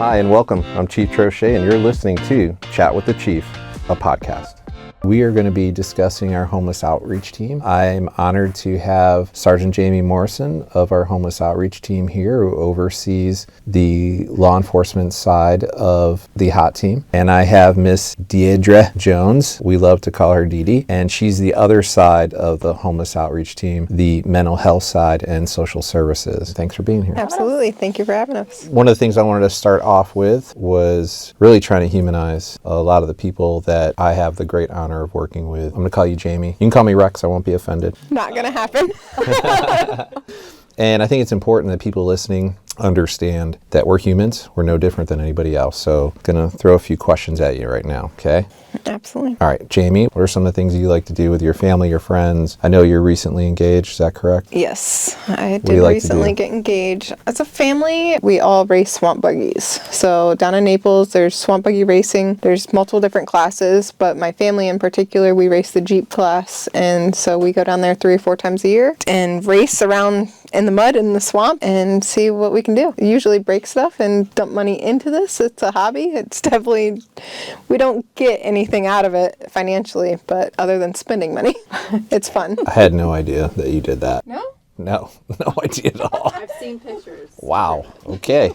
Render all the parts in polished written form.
Hi and welcome. I'm Chief Troche and you're listening to Chat with the Chief, a podcast. We are going to be discussing our homeless outreach team. I'm honored to have Sergeant Morrison of our homeless outreach team here, who oversees the law enforcement side of the HOT team. And I have Miss Deidre Jones. We love to call her Dede. And she's the other side of the homeless outreach team, the mental health side and social services. Thanks for being here. Absolutely. Thank you for having us. One of the things I wanted to start off with was really trying to humanize a lot of the people that I have the great honor of working with. I'm going to call you Jamie. You can call me Rex. I won't be offended. Not going to happen. And I think it's important that people listening understand that we're humans. We're no different than anybody else. So I'm going to throw a few questions at you right now, okay? Absolutely. All right, Jamie, what are some of the things you like to do with your family, your friends? I know you're recently engaged, is that correct? Yes, I did recently get engaged. As a family, we all race swamp buggies. So down in Naples, there's swamp buggy racing. There's multiple different classes, but my family in particular, we race the Jeep class. And so we go down there 3 or 4 times a year and race around in the mud in the swamp and see what we can do. We usually break stuff and dump money into this. It's a hobby. It's definitely, we don't get anything out of it financially, but other than spending money, it's fun. I had no idea that you did that. No? No idea at all. I've seen pictures. Wow, okay.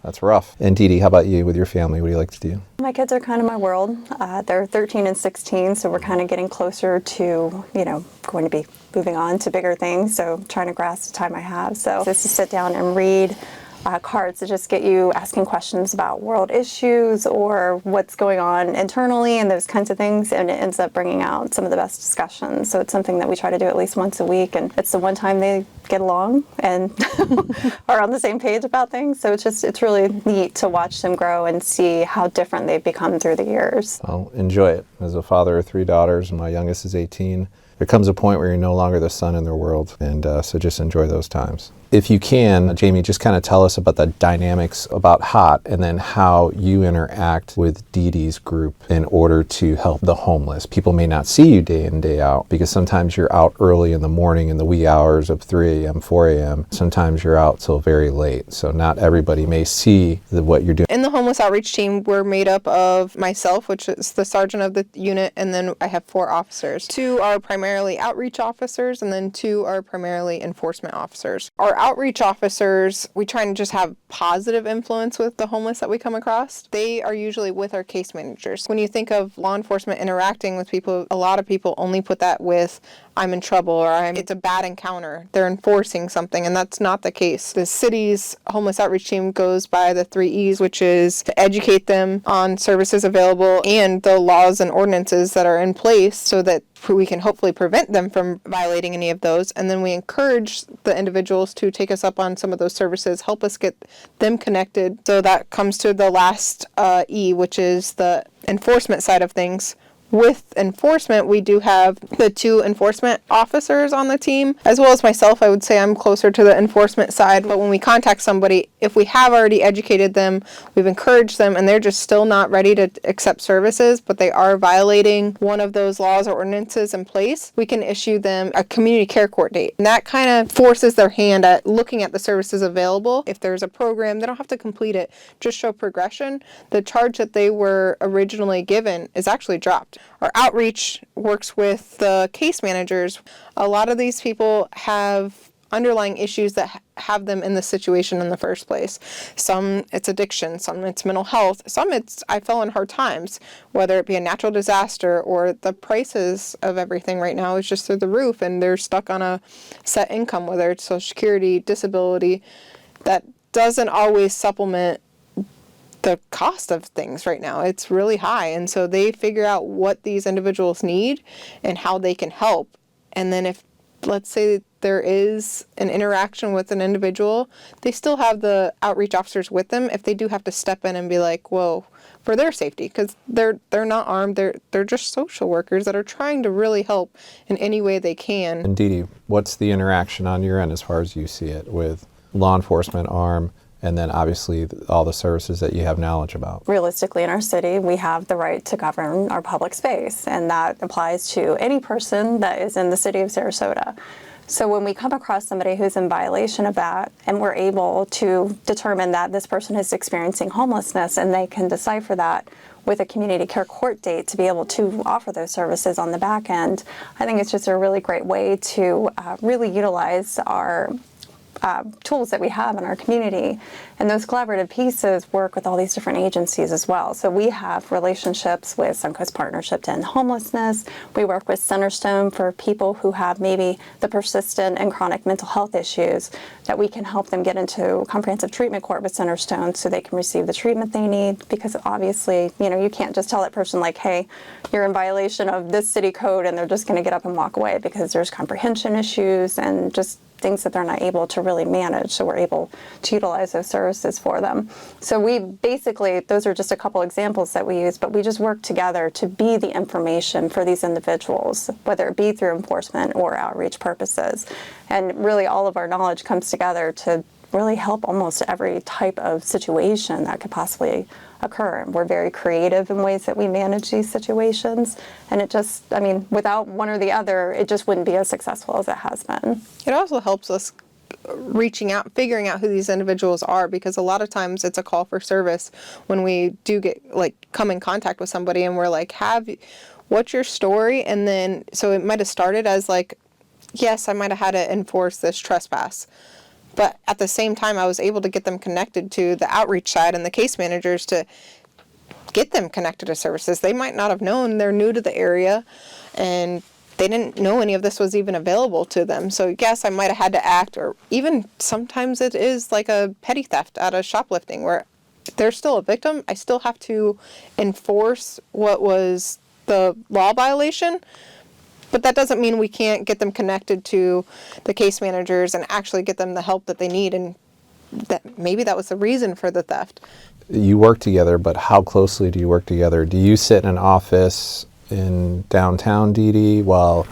That's rough. And Dede, how about you with your family? What do you like to do? My kids are kind of my world. They're 13 and 16, so we're kind of getting closer to, going to be moving on to bigger things, so trying to grasp the time I have. So just to sit down and read cards that just get you asking questions about world issues or what's going on internally and those kinds of things, and it ends up bringing out some of the best discussions. So it's something that we try to do at least once a week, and it's the one time they get along and are on the same page about things. So it's really neat to watch them grow and see how different they've become through the years. I'll enjoy it. As a father of 3 daughters, and my youngest is 18, there comes a point where you're no longer the sun in their world, and so just enjoy those times. If you can, Jamie, just kind of tell us about the dynamics about HOT and then how you interact with Dede's group in order to help the homeless. People may not see you day in, day out because sometimes you're out early in the morning in the wee hours of 3 a.m., 4 a.m. Sometimes you're out till very late. So not everybody may see what you're doing. In the homeless outreach team, we're made up of myself, which is the sergeant of the unit, and then I have 4 officers. 2 are primarily outreach officers, and then 2 are primarily enforcement officers. Our outreach officers, we try and just have positive influence with the homeless that we come across. They are usually with our case managers. When you think of law enforcement interacting with people, a lot of people only put that with I'm in trouble or it's a bad encounter. They're enforcing something, and that's not the case. The city's homeless outreach team goes by the 3 E's, which is to educate them on services available and the laws and ordinances that are in place so that we can hopefully prevent them from violating any of those. And then we encourage the individuals to take us up on some of those services, help us get them connected. So that comes to the last E, which is the enforcement side of things. With enforcement, we do have the 2 enforcement officers on the team, as well as myself. I would say I'm closer to the enforcement side, but when we contact somebody, if we have already educated them, we've encouraged them, and they're just still not ready to accept services, but they are violating one of those laws or ordinances in place, we can issue them a community care court date. And that kind of forces their hand at looking at the services available. If there's a program, they don't have to complete it, just show progression. The charge that they were originally given is actually dropped. Our outreach works with the case managers. A lot of these people have underlying issues that have them in this situation in the first place. Some it's addiction, some it's mental health, some it's I fell in hard times, whether it be a natural disaster or the prices of everything right now is just through the roof and they're stuck on a set income, whether it's Social Security, disability, that doesn't always supplement the cost of things right now. It's really high. And so they figure out what these individuals need and how they can help. And then if, let's say, there is an interaction with an individual, they still have the outreach officers with them if they do have to step in and be like, whoa, for their safety, because they're not armed. They're just social workers that are trying to really help in any way they can. And Dede, what's the interaction on your end as far as you see it with law enforcement arm and then obviously all the services that you have knowledge about? Realistically, in our city, we have the right to govern our public space, and that applies to any person that is in the city of Sarasota. So when we come across somebody who's in violation of that, and we're able to determine that this person is experiencing homelessness, and they can decipher that with a community care court date to be able to offer those services on the back end, I think it's just a really great way to really utilize our tools that we have in our community. And those collaborative pieces work with all these different agencies as well. So we have relationships with Suncoast Partnership to End Homelessness. We work with Centerstone for people who have maybe the persistent and chronic mental health issues, that we can help them get into comprehensive treatment court with Centerstone so they can receive the treatment they need. Because obviously, you know, you can't just tell that person like, hey, you're in violation of this city code, and they're just going to get up and walk away, because there's comprehension issues and just things that they're not able to really manage. So we're able to utilize those services for them. So we basically, those are just a couple examples that we use, but we just work together to be the information for these individuals, whether it be through enforcement or outreach purposes. And really all of our knowledge comes together to really help almost every type of situation that could possibly occur. We're very creative in ways that we manage these situations, and it just, I mean, without one or the other, it just wouldn't be as successful as it has been. It also helps us reaching out, figuring out who these individuals are, because a lot of times it's a call for service when we do get, like, come in contact with somebody and we're like, what's your story? And then, so it might have started as like, yes, I might have had to enforce this trespass. But at the same time, I was able to get them connected to the outreach side and the case managers to get them connected to services. They might not have known. They're new to the area, and they didn't know any of this was even available to them. So yes, I might have had to act, or even sometimes it is like a petty theft out of shoplifting where they're still a victim. I still have to enforce what was the law violation. But that doesn't mean we can't get them connected to the case managers and actually get them the help that they need, and that maybe that was the reason for the theft. You work together, but how closely do you work together? Do you sit in an office in downtown Dede while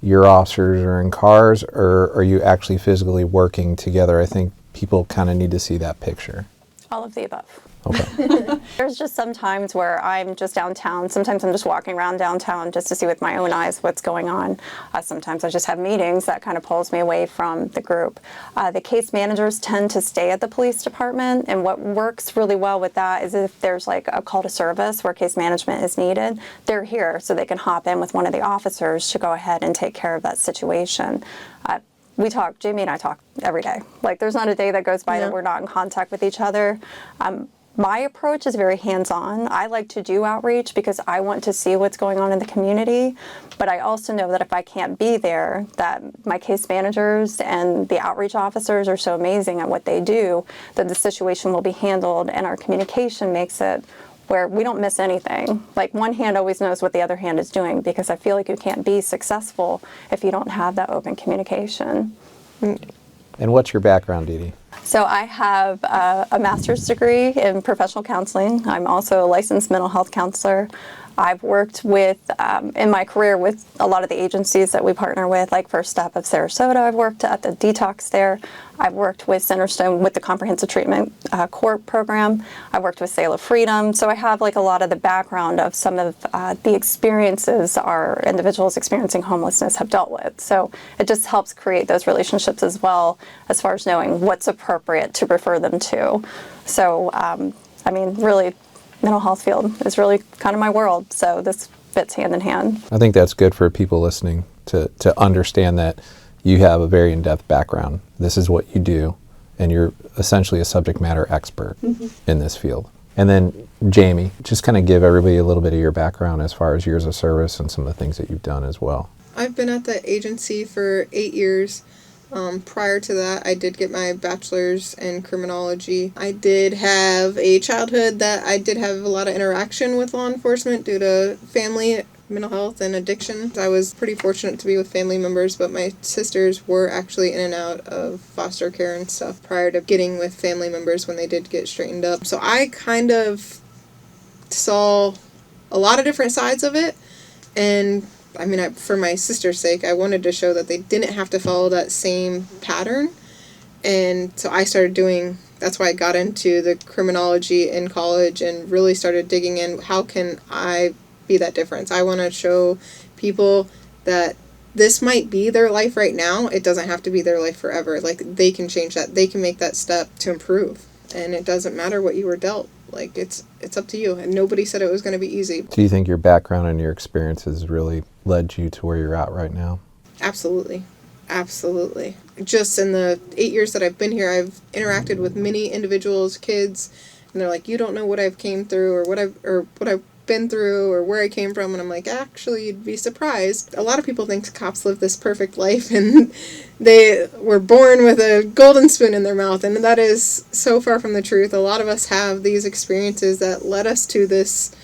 your officers are in cars, or are you actually physically working together? I think people kind of need to see that picture. All of the above. Okay. There's just some times where I'm just downtown. Sometimes I'm just walking around downtown just to see with my own eyes what's going on. Sometimes I just have meetings that kind of pulls me away from the group. The case managers tend to stay at the police department, and what works really well with that is if there's like a call to service where case management is needed, they're here so they can hop in with one of the officers to go ahead and take care of that situation. We talk, Jamie and I talk every day. Like, there's not a day that goes by that we're not in contact with each other. My approach is very hands-on. I like to do outreach because I want to see what's going on in the community, but I also know that if I can't be there, that my case managers and the outreach officers are so amazing at what they do that the situation will be handled, and our communication makes it where we don't miss anything. Like, one hand always knows what the other hand is doing, because I feel like you can't be successful if you don't have that open communication. And what's your background, Dede? So I have a master's degree in professional counseling. I'm also a licensed mental health counselor. I've worked with, in my career, with a lot of the agencies that we partner with, like First Step of Sarasota. I've worked at the detox there. I've worked with Centerstone with the comprehensive treatment court program. I've worked with Sail of Freedom. So I have like a lot of the background of some of the experiences our individuals experiencing homelessness have dealt with. So it just helps create those relationships as well, as far as knowing what's appropriate to refer them to. So, I mean, really, mental health field is really kind of my world, so this fits hand in hand. I think that's good for people listening to understand that you have a very in-depth background. This is what you do, and you're essentially a subject matter expert in this field. And then Jamie, just kind of give everybody a little bit of your background as far as years of service and some of the things that you've done as well. I've been at the agency for 8 years. Prior to that, I did get my bachelor's in criminology. I did have a childhood that I did have a lot of interaction with law enforcement due to family, mental health, and addiction. I was pretty fortunate to be with family members, but my sisters were actually in and out of foster care and stuff prior to getting with family members when they did get straightened up. So I kind of saw a lot of different sides of it, and I mean, for my sister's sake, I wanted to show that they didn't have to follow that same pattern. And so I started doing, that's why I got into the criminology in college and really started digging in, how can I be that difference? I want to show people that this might be their life right now. It doesn't have to be their life forever. Like, they can change that. They can make that step to improve. And it doesn't matter what you were dealt. Like, it's up to you. And nobody said it was going to be easy. Do you think your background and your experiences really led you to where you're at right now? Absolutely. Absolutely. Just in the 8 years that I've been here, I've interacted with many individuals, kids, and they're like, you don't know what I've came through or what I've been through or where I came from. And I'm like, actually, you'd be surprised. A lot of people think cops live this perfect life and they were born with a golden spoon in their mouth. And that is so far from the truth. A lot of us have these experiences that led us to this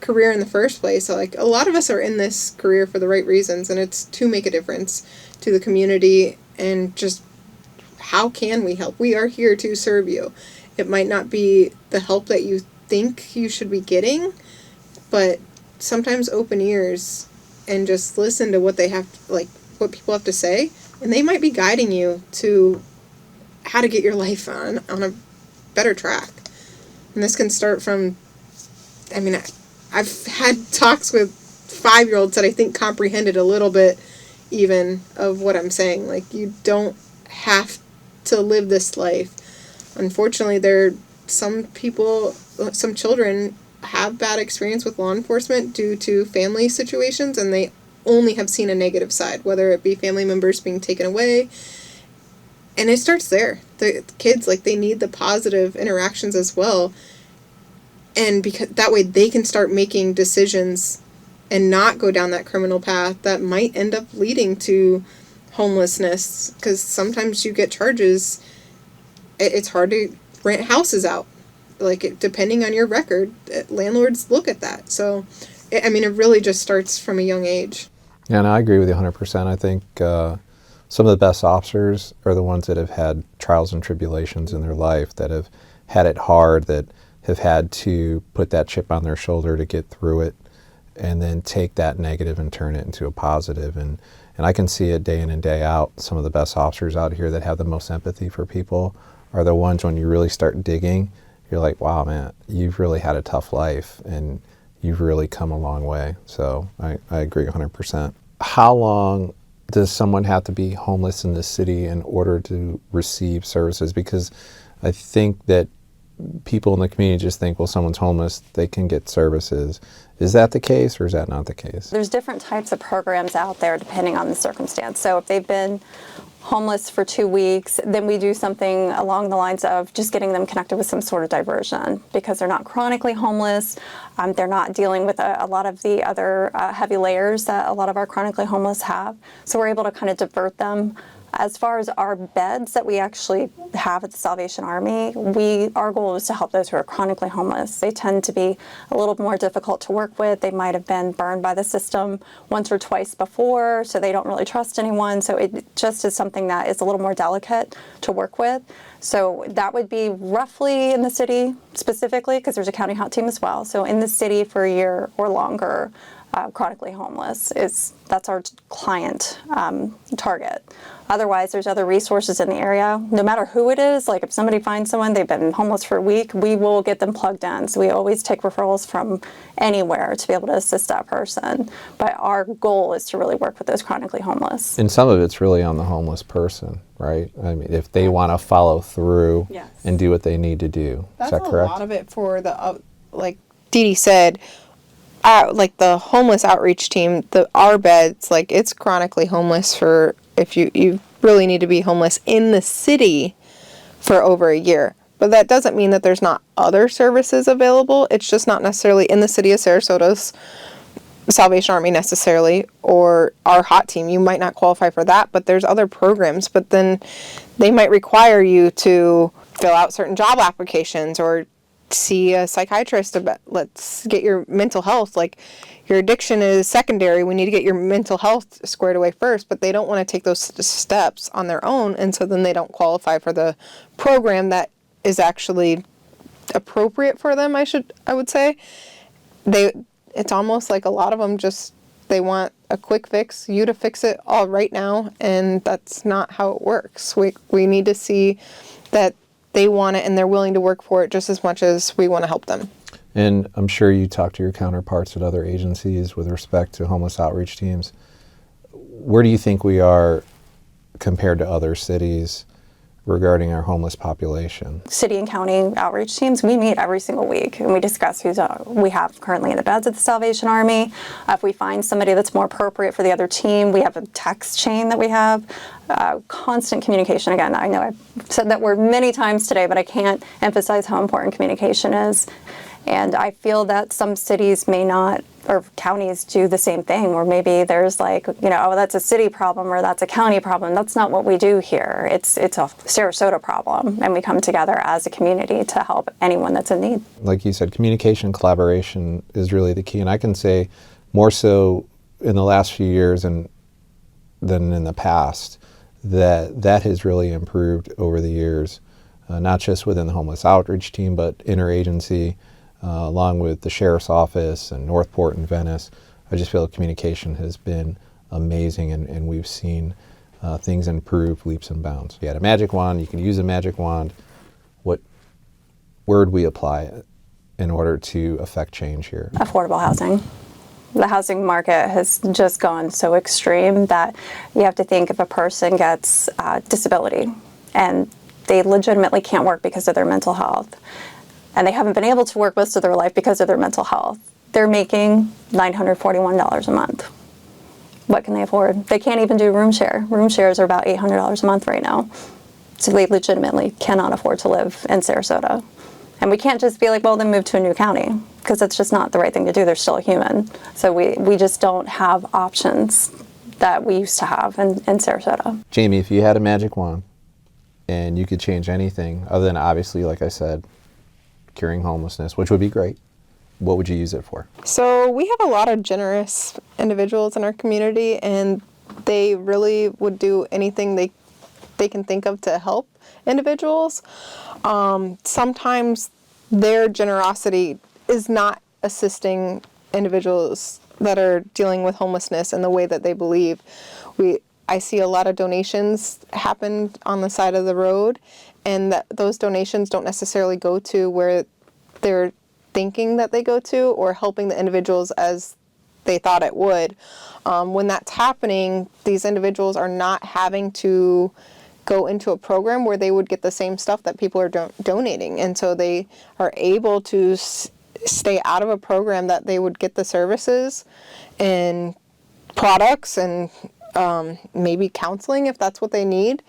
career in the first place. So, like, a lot of us are in this career for the right reasons, and it's to make a difference to the community. And just, how can we help? We are here to serve you. It might not be the help that you think you should be getting, but sometimes open ears and just listen to what they have, like, what people have to say, and they might be guiding you to how to get your life on a better track. And this can start from, I mean, I've had talks with 5-year-olds that I think comprehended a little bit even of what I'm saying. Like, you don't have to live this life. Unfortunately, some children have bad experience with law enforcement due to family situations, and they only have seen a negative side, whether it be family members being taken away. And it starts there. The kids, like, they need the positive interactions as well. And because that way they can start making decisions and not go down that criminal path that might end up leading to homelessness. Because sometimes you get charges. It's hard to rent houses out. Like, depending on your record, landlords look at that. So, it really just starts from a young age. Yeah, and I agree with you 100%. I think some of the best officers are the ones that have had trials and tribulations in their life, that have had it hard, that have had to put that chip on their shoulder to get through it, and then take that negative and turn it into a positive. And I can see it day in and day out. Some of the best officers out here that have the most empathy for people are the ones, when you really start digging, you're like, wow, man, you've really had a tough life and you've really come a long way. So I agree 100%. How long does someone have to be homeless in this city in order to receive services? Because I think that people in the community just think, well, someone's homeless, they can get services. Is that the case, or is that not the case? There's different types of programs out there depending on the circumstance. So if they've been homeless for 2 weeks, then we do something along the lines of just getting them connected with some sort of diversion, because they're not chronically homeless. They're not dealing with a lot of the other heavy layers that a lot of our chronically homeless have. So we're able to kind of divert them. As far as our beds that we actually have at the Salvation Army, our goal is to help those who are chronically homeless. They tend to be a little more difficult to work with. They might have been burned by the system once or twice before, so they don't really trust anyone. So it just is something that is a little more delicate to work with. So that would be roughly in the city specifically, because there's a county hot team as well. So in the city for a year or longer, chronically homeless that's our client target. Otherwise, there's other resources in the area. No matter who it is, like if somebody finds someone, they've been homeless for a week, we will get them plugged in. So we always take referrals from anywhere to be able to assist that person. But our goal is to really work with those chronically homeless. And some of it's really on the homeless person, right? I mean, if they want to follow through and do what they need to do. That's is that correct? A lot of it for the, like Dede said, like the homeless outreach team, our beds, like it's chronically homeless for, if you really need to be homeless in the city for over a year. But that doesn't mean that there's not other services available. It's just not necessarily in the city of Sarasota's Salvation Army necessarily, or our hot team. You might not qualify for that, but there's other programs. But then they might require you to fill out certain job applications or see a psychiatrist about, let's get your mental health. Like, your addiction is secondary. We need to get your mental health squared away first, but they don't want to take those steps on their own, and so then they don't qualify for the program that is actually appropriate for them, I would say. It's almost like a lot of them they want a quick fix, you to fix it all right now, and that's not how it works. We need to see that they want it and they're willing to work for it just as much as we want to help them. And I'm sure you talk to your counterparts at other agencies with respect to homeless outreach teams. where do you think we are compared to other cities regarding our homeless population? City and county outreach teams, we meet every single week and we discuss who's we have currently in the beds at the Salvation Army. If we find somebody that's more appropriate for the other team, we have a text chain that we have. Constant communication. Again, I know I've said that word many times today, but I can't emphasize how important communication is. And I feel that some cities may not, or counties do the same thing, where maybe there's like, oh, that's a city problem or that's a county problem. That's not what we do here. It's a Sarasota problem, and we come together as a community to help anyone that's in need. Like you said, communication, collaboration is really the key, and I can say more so in the last few years than in the past, that has really improved over the years, not just within the homeless outreach team, but interagency, along with the sheriff's office and Northport and Venice. I just feel communication has been amazing, and we've seen things improve leaps and bounds. You had a magic wand, you can use a magic wand. What word we apply it in order to affect change here? Affordable housing. The housing market has just gone so extreme that you have to think if a person gets disability and they legitimately can't work because of their mental health, and they haven't been able to work most of their life because of their mental health, they're making $941 a month. What can they afford? They can't even do room share. Room shares are about $800 a month right now. So they legitimately cannot afford to live in Sarasota. And we can't just be like, well, then move to a new county, because that's just not the right thing to do. They're still a human. So we just don't have options that we used to have in Sarasota. Jamie, if you had a magic wand and you could change anything, other than obviously, like I said, curing homelessness, which would be great, what would you use it for? So we have a lot of generous individuals in our community, and they really would do anything they can think of to help individuals. Sometimes their generosity is not assisting individuals that are dealing with homelessness in the way that they believe. I see a lot of donations happen on the side of the road, and those donations don't necessarily go to where they're thinking that they go to, or helping the individuals as they thought it would. When that's happening, these individuals are not having to go into a program where they would get the same stuff that people are donating, and so they are able to stay out of a program that they would get the services and products and maybe counseling if that's what they need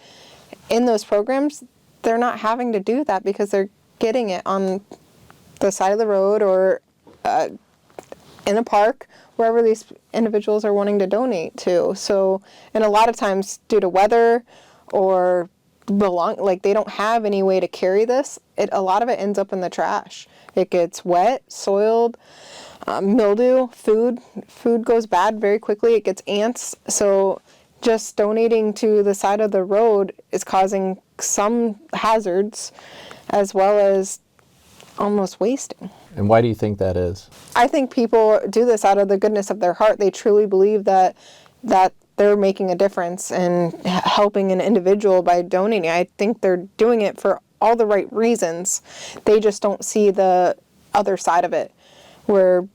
in those programs. They're not having to do that because they're getting it on the side of the road or in a park, wherever these individuals are wanting to donate to. So, and a lot of times due to weather or they don't have any way to carry this, a lot of it ends up in the trash. It gets wet, soiled, mildew, food goes bad very quickly. It gets ants. So just donating to the side of the road is causing some hazards as well as almost wasting. And why do you think that is? I think people do this out of the goodness of their heart. They truly believe that they're making a difference and helping an individual by donating. I think they're doing it for all the right reasons. They just don't see the other side of it, where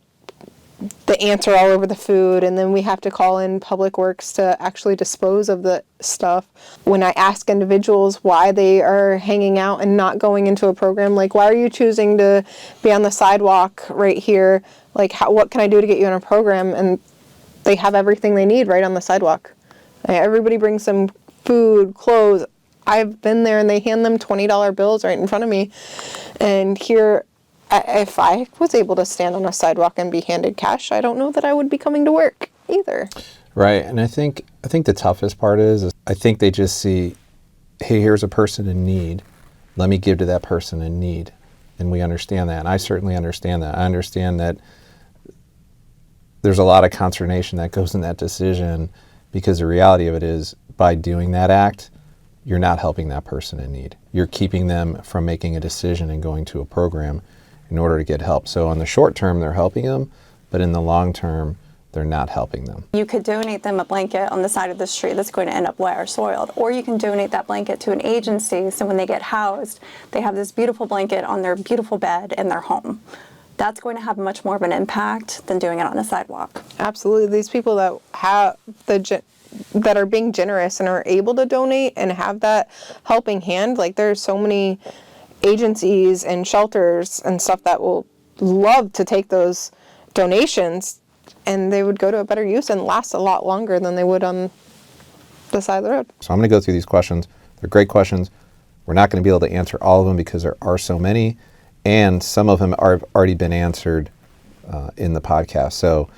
the ants are all over the food, and then we have to call in Public Works to actually dispose of the stuff. When I ask individuals why they are hanging out and not going into a program, like, why are you choosing to be on the sidewalk right here? Like, what can I do to get you in a program? And they have everything they need right on the sidewalk. Everybody brings some food, clothes. I've been there, and they hand them $20 bills right in front of me. And here, if I was able to stand on a sidewalk and be handed cash, I don't know that I would be coming to work either. Right, and I think the toughest part is I think they just see, hey, here's a person in need. Let me give to that person in need. And we understand that, and I certainly understand that. I understand that there's a lot of consternation that goes in that decision, because the reality of it is, by doing that act, you're not helping that person in need. You're keeping them from making a decision and going to a program in order to get help. So in the short term, they're helping them, but in the long term, they're not helping them. You could donate them a blanket on the side of the street that's going to end up wet or soiled, or you can donate that blanket to an agency, so when they get housed, they have this beautiful blanket on their beautiful bed in their home. That's going to have much more of an impact than doing it on a sidewalk. Absolutely. These people that have the that are being generous and are able to donate and have that helping hand. Like, there's so many agencies and shelters and stuff that will love to take those donations, and they would go to a better use and last a lot longer than they would on the side of the road. So I'm going to go through these questions. They're great questions. We're not going to be able to answer all of them because there are so many, and some of them have already been answered in the podcast. So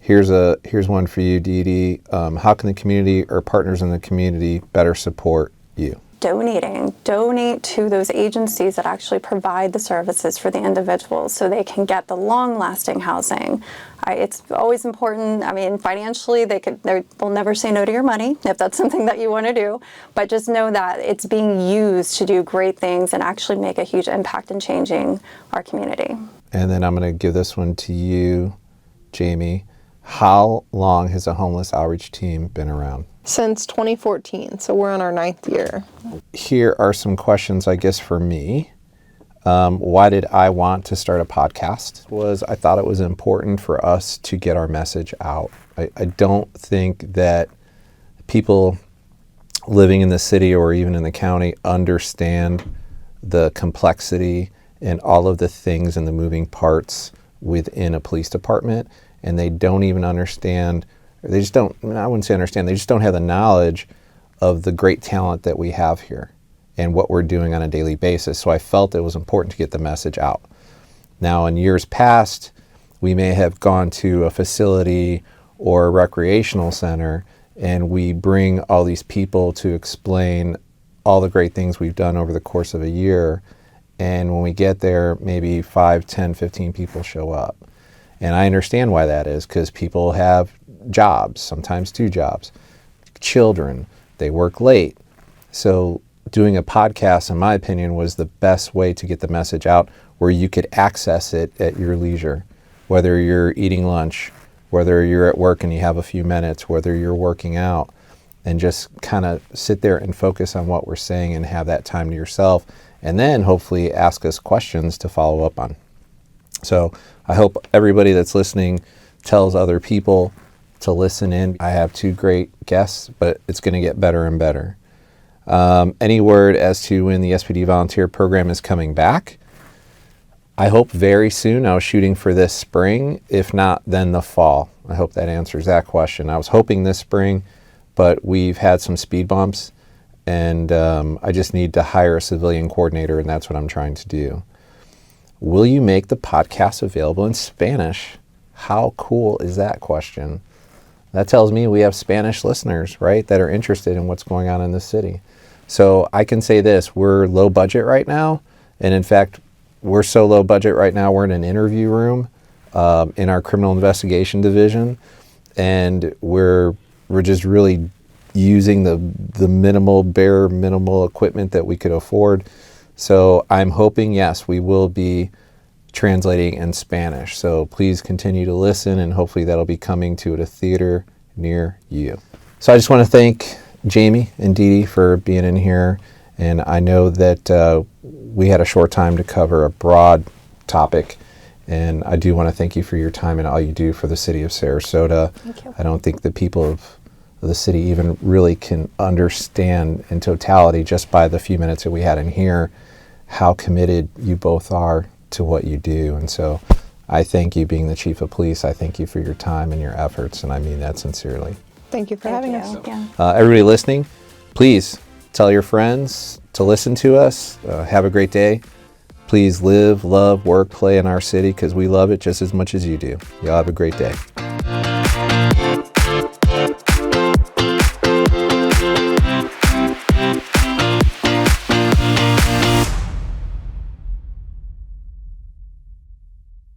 here's one for you, Dede. How can the community or partners in the community better support you? Donate to those agencies that actually provide the services for the individuals so they can get the long-lasting housing. It's always important. I mean, financially, they'll never say no to your money if that's something that you want to do, but just know that it's being used to do great things and actually make a huge impact in changing our community. And then I'm going to give this one to you, Jamie. How long has the homeless outreach team been around? Since 2014, so we're on our 9th year. Here are some questions, I guess, for me. Why did I want to start a podcast? I thought it was important for us to get our message out. I don't think that people living in the city or even in the county understand the complexity and all of the things and the moving parts within a police department, and they don't even understand. They just don't, I wouldn't say understand, they just don't have the knowledge of the great talent that we have here and what we're doing on a daily basis. So I felt it was important to get the message out. Now, in years past, we may have gone to a facility or a recreational center and we bring all these people to explain all the great things we've done over the course of a year. And when we get there, maybe 5, 10, 15 people show up. And I understand why that is, because people have jobs, sometimes 2 jobs, children, they work late. So doing a podcast, in my opinion, was the best way to get the message out where you could access it at your leisure, whether you're eating lunch, whether you're at work and you have a few minutes, whether you're working out, and just kind of sit there and focus on what we're saying and have that time to yourself, and then hopefully ask us questions to follow up on. So I hope everybody that's listening tells other people to listen in. I have 2 great guests, but it's going to get better and better. Any word as to when the SPD volunteer program is coming back? I hope very soon. I was shooting for this spring. If not, then the fall. I hope that answers that question. I was hoping this spring, but we've had some speed bumps, and I just need to hire a civilian coordinator, and that's what I'm trying to do. Will you make the podcast available in Spanish? How cool is that question? That tells me we have Spanish listeners, right, that are interested in what's going on in the city. So I can say this, we're low budget right now. And in fact, we're so low budget right now, we're in an interview room in our criminal investigation division. And we're just really using the bare minimal equipment that we could afford. So I'm hoping, yes, we will be translating in Spanish. So please continue to listen, and hopefully that'll be coming to a theater near you. So I just want to thank Jamie and Dede for being in here. And I know that we had a short time to cover a broad topic. And I do want to thank you for your time and all you do for the city of Sarasota. Thank you. I don't think the people of the city even really can understand in totality, just by the few minutes that we had in here, how committed you both are to what you do. And so I thank you, being the chief of police. I thank you for your time and your efforts, and I mean that sincerely. Thank you for having us. Yeah. Everybody listening, please tell your friends to listen to us. Have a great day. Please live, love, work, play in our city, because we love it just as much as you do. Y'all have a great day.